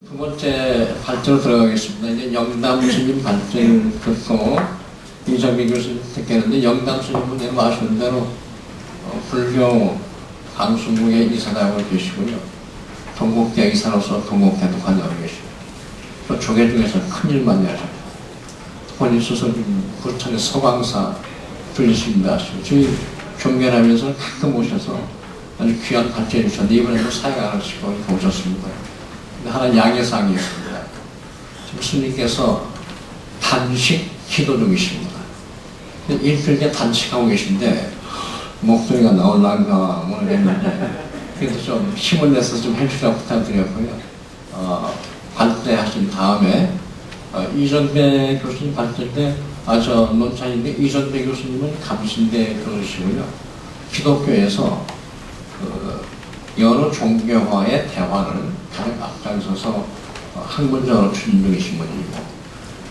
두 번째 발제로 들어가겠습니다. 이제 영담 스님 발제를 듣고 이정미 교수님 듣겠는데, 영담 스님은 내가 아시는 대로 불교 강수무의 이사장으로 계시고요. 동국대 이사로서 동국대도 관여하고 계시고, 또 조계 중에서 큰일 많이 하셨고, 본인 스스로 부천의 서광사 불리십니다 하시고, 저희 경계하면서 가끔 오셔서 아주 귀한 발제해 주셨는데, 이번에도 사역 안 하시고 이렇게 오셨습니다. 하나 양해사항이 있습니다. 지금 스님께서 단식 기도 중이십니다. 일주일째 단식하고 계신데 목소리가 나올란가 모르겠는데, 그래도 좀 힘을 내서 좀 해주라고 부탁드렸고요. 발제하신 다음에 이전배 교수님 발제 때 저 논찬인데, 이전배 교수님은 감신대 그러시고요. 기독교에서 여러 종교와의 대화를 가장 앞장서서 학문적으로 추진 중이신 분이고,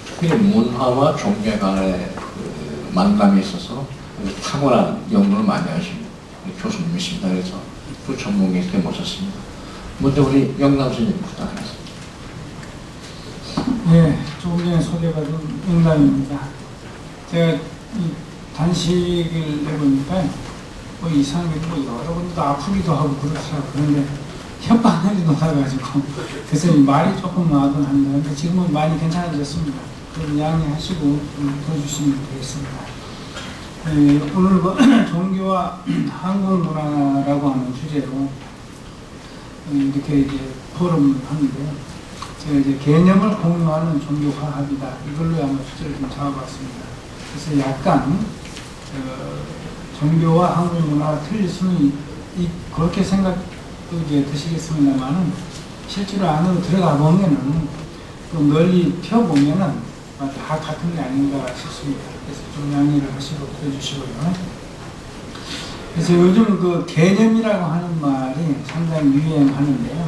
특히 문화와 종교 간의 만남에 있어서 탁월한 연구를 많이 하신 교수님이십니다. 그래서 그 전문가 이렇게 모셨습니다. 먼저 우리 영남 스님 부탁드리겠습니다. 네, 조금 전에 소개받은 영남입니다. 제가 이 단식을 해보니까 뭐 이상하게 여러 번도 아프기도 하고 그렇더라고요. 그런데 혓바늘이 녹아가지고 그래서 말이 조금 나도 한데 지금은 많이 괜찮아졌습니다. 그럼 양해하시고 좀 들어주시면 되겠습니다. 네, 오늘 종교와 한국 문화라고 하는 주제로 이렇게 이제 포럼을 하는데요. 제가 이제 개념을 공유하는 종교화합이다, 이걸로 아마 주제를 좀 잡아봤습니다. 그래서 약간 종교와 한국 문화가 틀릴 수는 그렇게 생각도 이제 드시겠습니다만은, 실제로 안으로 들어가 보면은 또 널리 펴보면은 다 같은 게 아닌가 싶습니다. 그래서 좀 양해를 하시고 들어주시고요. 그래서 요즘 그 개념이라고 하는 말이 상당히 유행하는데요.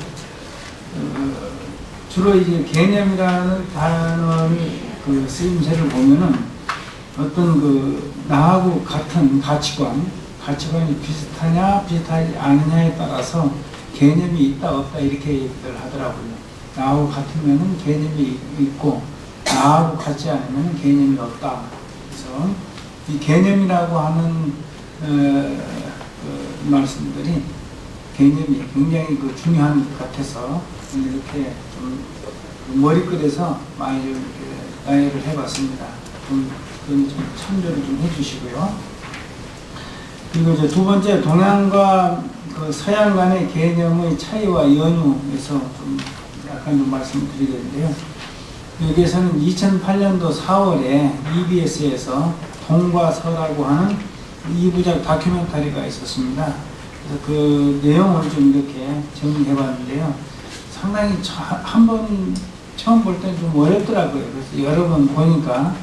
주로 이제 개념이라는 단어의 그 쓰임새를 보면은 어떤 그 나하고 같은 가치관이 비슷하냐 비슷하지 않느냐에 따라서 개념이 있다 없다 이렇게 얘기를 하더라고요. 나하고 같으면은 개념이 있고 나하고 같지 않으면 개념이 없다. 그래서 이 개념이라고 하는 그 말씀들이 개념이 굉장히 그 중요한 것 같아서 이렇게 좀 머리끝에서 많이 좀 이렇게 나열을 해봤습니다. 좀 참조를 좀 해주시고요. 그리고 이제 두 번째, 동양과 그 서양 간의 개념의 차이와 연유에서 좀 약간 좀 말씀을 드리겠는데요. 여기에서는 2008년도 4월에 EBS에서 동과 서라고 하는 2부작 다큐멘터리가 있었습니다. 그래서 그 내용을 좀 이렇게 정리해 봤는데요. 상당히 한 번 처음 볼 때는 좀 어렵더라고요. 그래서 여러 번 보니까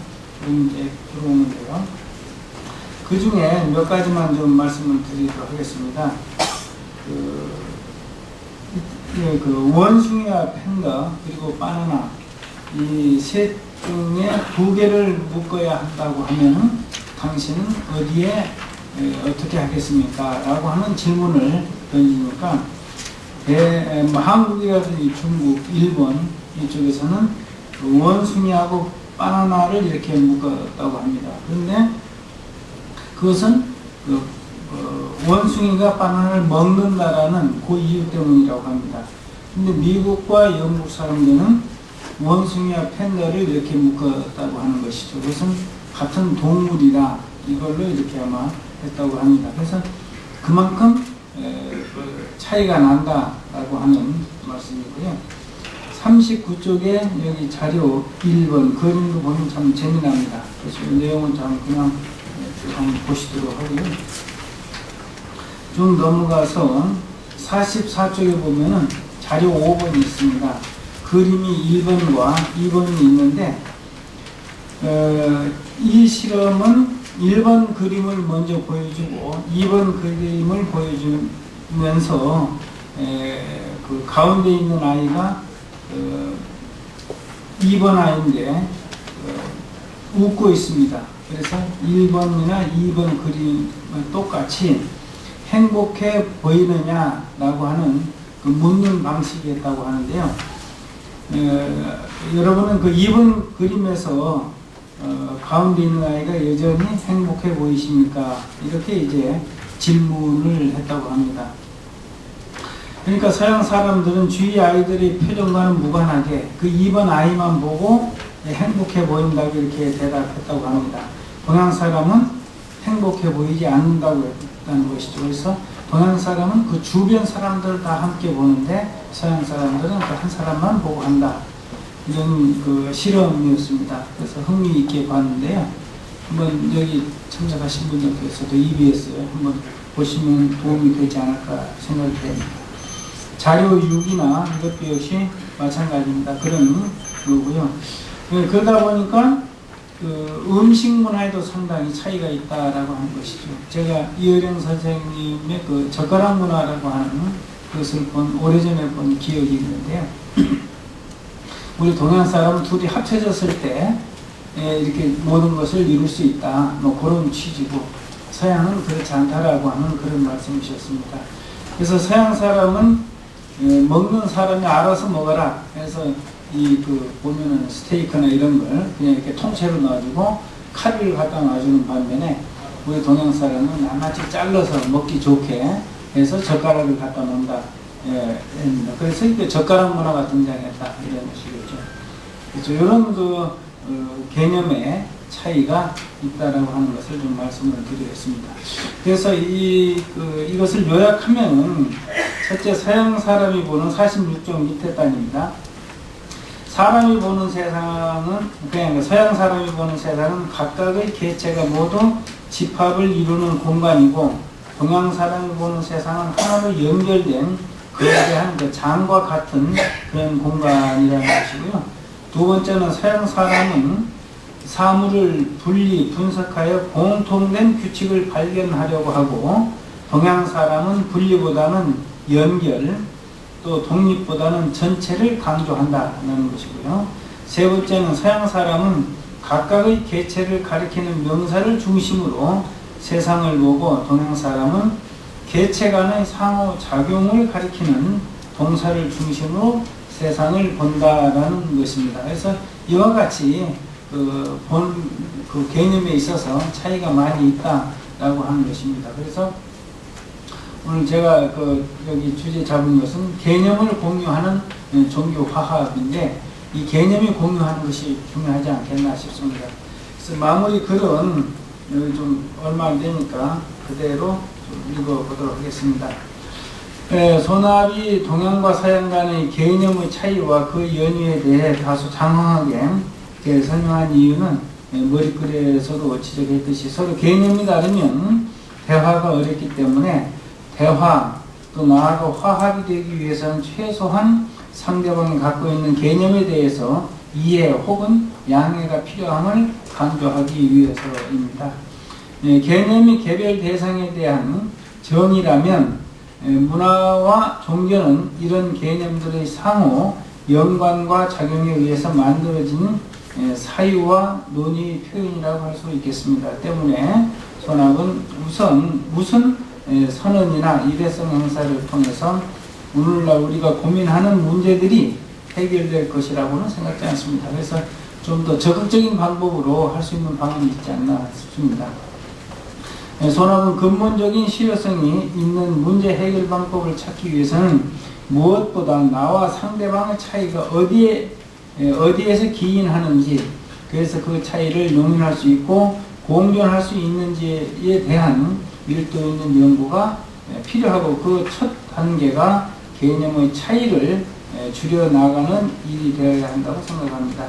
이제 들어오는데요. 그 중에 몇 가지만 좀 말씀을 드리도록 하겠습니다. 그 원숭이와 팬더 그리고 바나나, 이 셋 중에 두 개를 묶어야 한다고 하면은 당신은 어디에 어떻게 하겠습니까? 라고 하는 질문을 던지니까 한국이라든지 중국, 일본 이쪽에서는 원숭이하고 바나나를 이렇게 묶었다고 합니다. 그런데 그것은 원숭이가 바나나를 먹는다라는 그 이유 때문이라고 합니다. 근데 미국과 영국 사람들은 원숭이와 팬더를 이렇게 묶었다고 하는 것이죠. 그것은 같은 동물이라 이걸로 이렇게 아마 했다고 합니다. 그래서 그만큼 차이가 난다라고 하는 말씀이고요. 39쪽에 여기 자료 1번 그림도 보면 참 재미납니다. 그래서 이 내용은 그냥 보시도록 하고요. 좀 넘어가서 44쪽에 보면은 자료 5번이 있습니다. 그림이 1번과 2번이 있는데, 이 실험은 1번 그림을 먼저 보여주고 2번 그림을 보여주면서 그 가운데 있는 아이가 2번 아이인데 웃고 있습니다. 그래서 1번이나 2번 그림은 똑같이 행복해 보이느냐라고 하는 그 묻는 방식이었다고 하는데요. 여러분은 그 2번 그림에서 가운데 있는 아이가 여전히 행복해 보이십니까? 이렇게 이제 질문을 했다고 합니다. 그러니까 서양 사람들은 주위 아이들의 표정과는 무관하게 그 2번 아이만 보고 행복해 보인다고 이렇게 대답했다고 합니다. 동양 사람은 행복해 보이지 않는다고 했다는 것이죠. 그래서 동양 사람은 그 주변 사람들을 다 함께 보는데 서양 사람들은 그 한 사람만 보고 한다. 이런 그 실험이었습니다. 그래서 흥미있게 봤는데요. 한번 여기 참석하신 분들께서도 EBS 한번 보시면 도움이 되지 않을까 생각이 됩니다. 자료 6이나 이것도 역시 마찬가지입니다. 그런 거고요. 그러다 보니까 그 음식 문화에도 상당히 차이가 있다라고 하는 것이죠. 제가 이어령 선생님의 그 젓가락 문화라고 하는 그것을 오래전에 본 기억이 있는데요. 우리 동양 사람은 둘이 합쳐졌을 때 이렇게 모든 것을 이룰 수 있다. 뭐 그런 취지고 서양은 그렇지 않다라고 하는 그런 말씀이셨습니다. 그래서 서양 사람은 먹는 사람이 알아서 먹어라. 그래서 보면은 스테이크나 이런 걸 그냥 이렇게 통째로 넣어주고 칼을 갖다 놔주는 반면에 우리 동양 사람은 낱낱이 잘라서 먹기 좋게 해서 젓가락을 갖다 놓는다. 그래서 그 젓가락 문화가 등장했다. 이런 것이겠죠. 그렇죠. 이런 개념의 차이가 있다라고 하는 것을 좀 말씀을 드리겠습니다. 그래서 이것을 요약하면은 첫째 서양 사람이 보는 46종 밑에 단입니다. 사람이 보는 세상은 그냥 서양 사람이 보는 세상은 각각의 개체가 모두 집합을 이루는 공간이고 동양 사람이 보는 세상은 하나로 연결된 거대한 그 장과 같은 그런 공간이라는 것이고요. 두 번째는 서양 사람은 사물을 분리, 분석하여 공통된 규칙을 발견하려고 하고 동양 사람은 분리보다는 연결, 또 독립보다는 전체를 강조한다는 것이고요. 세 번째는 서양 사람은 각각의 개체를 가리키는 명사를 중심으로 세상을 보고 동양 사람은 개체 간의 상호작용을 가리키는 동사를 중심으로 세상을 본다라는 것입니다. 그래서 이와 같이 그 개념에 있어서 차이가 많이 있다라고 하는 것입니다. 그래서 오늘 제가 여기 주제 잡은 것은 개념을 공유하는 종교화합인데 이 개념이 공유하는 것이 중요하지 않겠나 싶습니다. 그래서 마무리 글은 여기 좀 얼마 안 되니까 그대로 좀 읽어보도록 하겠습니다. 소납이 동양과 서양 간의 개념의 차이와 그 연유에 대해 다소 장황하게 설명한 이유는 머리글에서도 지적했듯이 서로 개념이 다르면 대화가 어렵기 때문에 대화 또 나아가 화합이 되기 위해서는 최소한 상대방이 갖고 있는 개념에 대해서 이해 혹은 양해가 필요함을 강조하기 위해서입니다. 개념이 개별 대상에 대한 정의라면 문화와 종교는 이런 개념들의 상호 연관과 작용에 의해서 만들어진 사유와 논의 표현이라고 할 수 있겠습니다. 때문에 선악은 우선 무슨 선언이나 일회성 행사를 통해서 오늘날 우리가 고민하는 문제들이 해결될 것이라고는 생각지 않습니다. 그래서 좀 더 적극적인 방법으로 할 수 있는 방법이 있지 않나 싶습니다. 선악은 근본적인 실효성이 있는 문제 해결 방법을 찾기 위해서는 무엇보다 나와 상대방의 차이가 어디에서 기인하는지, 그래서 그 차이를 용인할 수 있고 공존할 수 있는지에 대한 밀도 있는 연구가 필요하고 그 첫 단계가 개념의 차이를 줄여나가는 일이 되어야 한다고 생각합니다.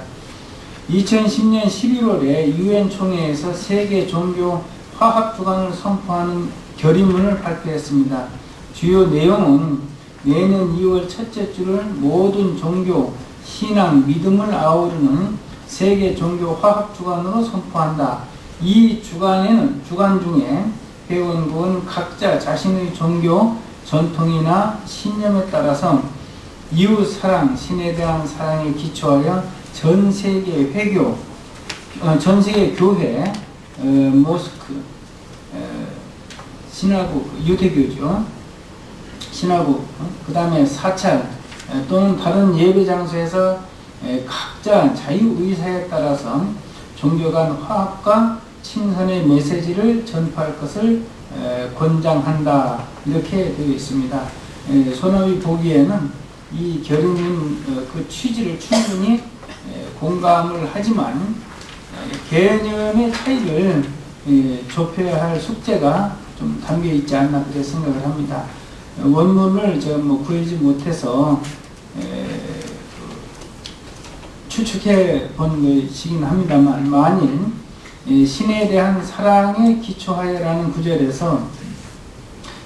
2010년 11월에 UN 총회에서 세계 종교 화합 주간을 선포하는 결의문을 발표했습니다. 주요 내용은 내년 2월 첫째 주를 모든 종교, 신앙, 믿음을 아우르는 세계 종교 화합 주간으로 선포한다. 이 주간 중에 회원국은 각자 자신의 종교, 전통이나 신념에 따라서 이웃 사랑, 신에 대한 사랑에 기초하여 전 세계 교회, 모스크, 신화국, 유대교죠. 신화국, 그 다음에 사찰 또는 다른 예배 장소에서 각자 자유의사에 따라서 종교 간 화합과 친선의 메시지를 전파할 것을 권장한다. 이렇게 되어 있습니다. 소나비 보기에는 이 결의문 그 취지를 충분히 공감을 하지만 개념의 차이를 좁혀야 할 숙제가 좀 담겨 있지 않나 그렇게 생각을 합니다. 원문을 제가 구하지 못해서 추측해 본 것이긴 합니다만, 만일 신에 대한 사랑에 기초하여라는 구절에서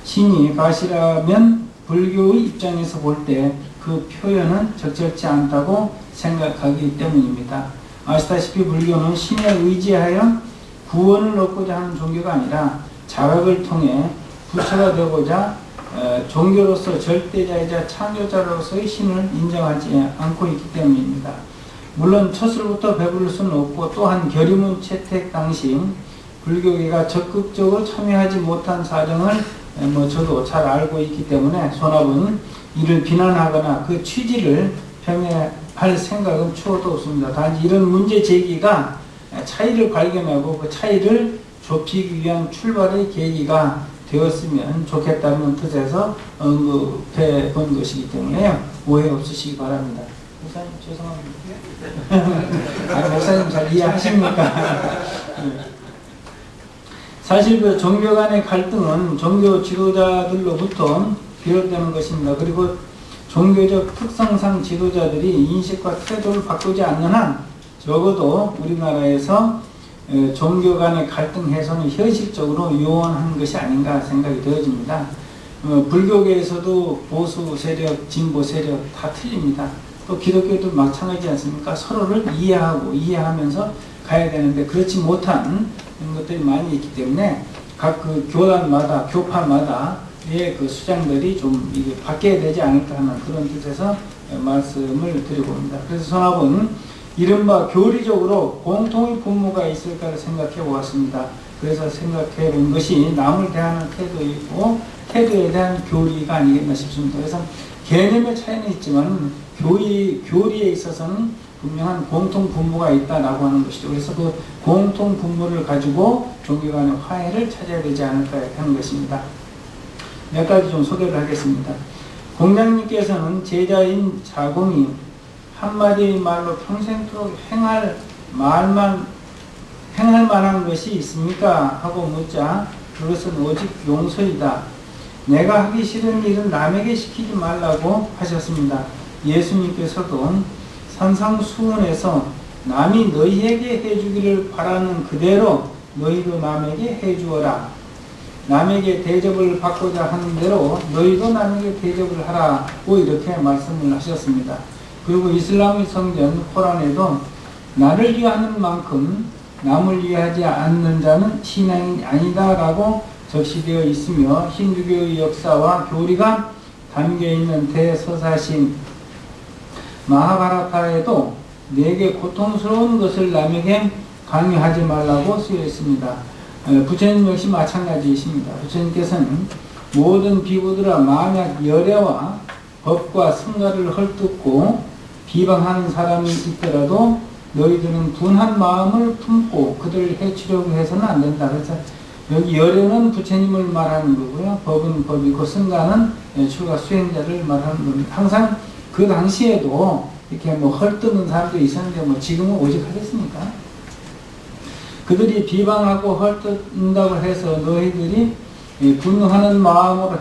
신이 가시라면 불교의 입장에서 볼 때 그 표현은 적절치 않다고 생각하기 때문입니다. 아시다시피 불교는 신에 의지하여 구원을 얻고자 하는 종교가 아니라 자각을 통해 부처가 되고자 종교로서 절대자이자 창조자로서의 신을 인정하지 않고 있기 때문입니다. 물론 첫술부터 배부를 수는 없고, 또한 결의문 채택 당시 불교계가 적극적으로 참여하지 못한 사정을 저도 잘 알고 있기 때문에 소납은 이를 비난하거나 그 취지를 폄훼할 생각은 추호도 없습니다. 단지 이런 문제 제기가 차이를 발견하고 그 차이를 좁히기 위한 출발의 계기가 되었으면 좋겠다는 뜻에서 언급해 본 것이기 때문에 오해 없으시기 바랍니다. 목사님 죄송합니다. 목사님 잘 이해하십니까? 사실 그 종교 간의 갈등은 종교 지도자들로부터 비롯되는 것입니다. 그리고 종교적 특성상 지도자들이 인식과 태도를 바꾸지 않는 한 적어도 우리나라에서 종교 간의 갈등 해소는 현실적으로 요원한 것이 아닌가 생각이 되어집니다. 불교계에서도 보수 세력, 진보 세력 다 틀립니다. 또 기독교도 마찬가지지 않습니까? 서로를 이해하면서 가야 되는데 그렇지 못한 것들이 많이 있기 때문에 각 그 교단마다, 교파마다의 그 수장들이 좀 이게 바뀌어야 되지 않을까 하는 그런 뜻에서 말씀을 드리고 옵니다. 그래서 선합은 이른바 교리적으로 공통의 분모가 있을까를 생각해 보았습니다. 그래서 생각해 본 것이 남을 대하는 태도이고 태도에 대한 교리가 아니겠나 싶습니다. 그래서 개념의 차이는 있지만 교리에 있어서는 분명한 공통 분모가 있다라고 하는 것이죠. 그래서 그 공통 분모를 가지고 종교 간의 화해를 찾아야 되지 않을까 하는 것입니다. 몇 가지 좀 소개를 하겠습니다. 공장님께서는 제자인 자공이 한마디 말로 평생토록 행할 만한 것이 있습니까? 하고 묻자 그것은 오직 용서이다. 내가 하기 싫은 일은 남에게 시키지 말라고 하셨습니다. 예수님께서도 산상수훈에서 남이 너희에게 해주기를 바라는 그대로 너희도 남에게 해주어라. 남에게 대접을 받고자 하는 대로 너희도 남에게 대접을 하라고 이렇게 말씀을 하셨습니다. 그리고 이슬람의 성전 코란에도 나를 위하는 만큼 남을 위하지 않는 자는 신앙이 아니다라고 적시되어 있으며 힌두교의 역사와 교리가 담겨있는 대서사신 마하바라타에도 내게 고통스러운 것을 남에게 강요하지 말라고 쓰여 있습니다. 부처님 역시 마찬가지이십니다. 부처님께서는 모든 비구들아 만약 열애와 법과 승가를 헐뜯고 비방하는 사람이 있더라도 너희들은 분한 마음을 품고 그들을 해치려고 해서는 안 된다. 그래서 여기 열애는 부처님을 말하는 거고요. 법은 법이고 승가는 출가 수행자를 말하는 겁니다. 항상 그 당시에도 이렇게 헐뜯는 사람도 있었는데 지금은 오직 하겠습니까? 그들이 비방하고 헐뜯는다고 해서 너희들이 분노하는 마음으로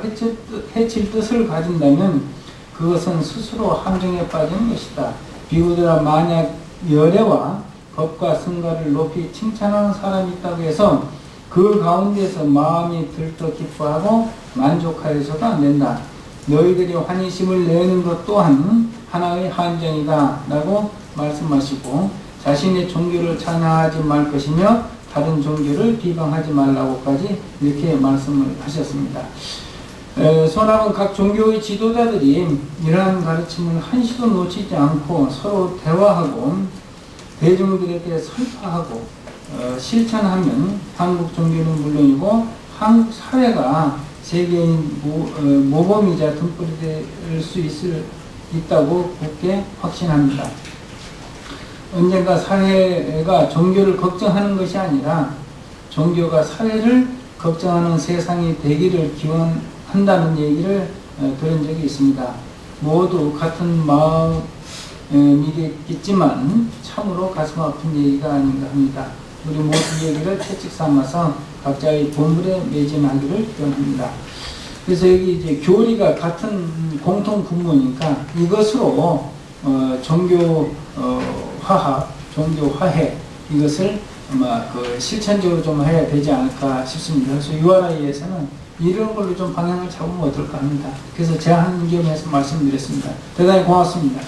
해칠 뜻을 가진다면 그것은 스스로 함정에 빠지는 것이다. 비구들아 만약 열애와 법과 승가를 높이 칭찬하는 사람이 있다고 해서 그 가운데서 마음이 들떠 기뻐하고 만족하여서도 안 된다. 너희들이 환희심을 내는 것 또한 하나의 한정이다 라고 말씀하시고 자신의 종교를 찬양하지 말 것이며 다른 종교를 비방하지 말라고까지 이렇게 말씀을 하셨습니다. 소남은 각 종교의 지도자들이 이러한 가르침을 한시도 놓치지 않고 서로 대화하고 대중들에게 설파하고 실천하면 한국 종교는 물론이고 한국 사회가 세계인 모범이자 등불이 될 수 있다고 굳게 확신합니다. 언젠가 사회가 종교를 걱정하는 것이 아니라 종교가 사회를 걱정하는 세상이 되기를 기원한다는 얘기를 들은 적이 있습니다. 모두 같은 마음이겠지만 참으로 가슴 아픈 얘기가 아닌가 합니다. 우리 모두 얘기를 채찍 삼아서 각자의 본분에 매진하기를 기원합니다. 그래서 여기 이제 교리가 같은 공통 분모니까 이것으로 종교 화합, 종교 화해 이것을 아마 그 실천적으로 좀 해야 되지 않을까 싶습니다. 그래서 URI에서는 이런 걸로 좀 방향을 잡으면 어떨까 합니다. 그래서 제안 겸해서 말씀드렸습니다. 대단히 고맙습니다.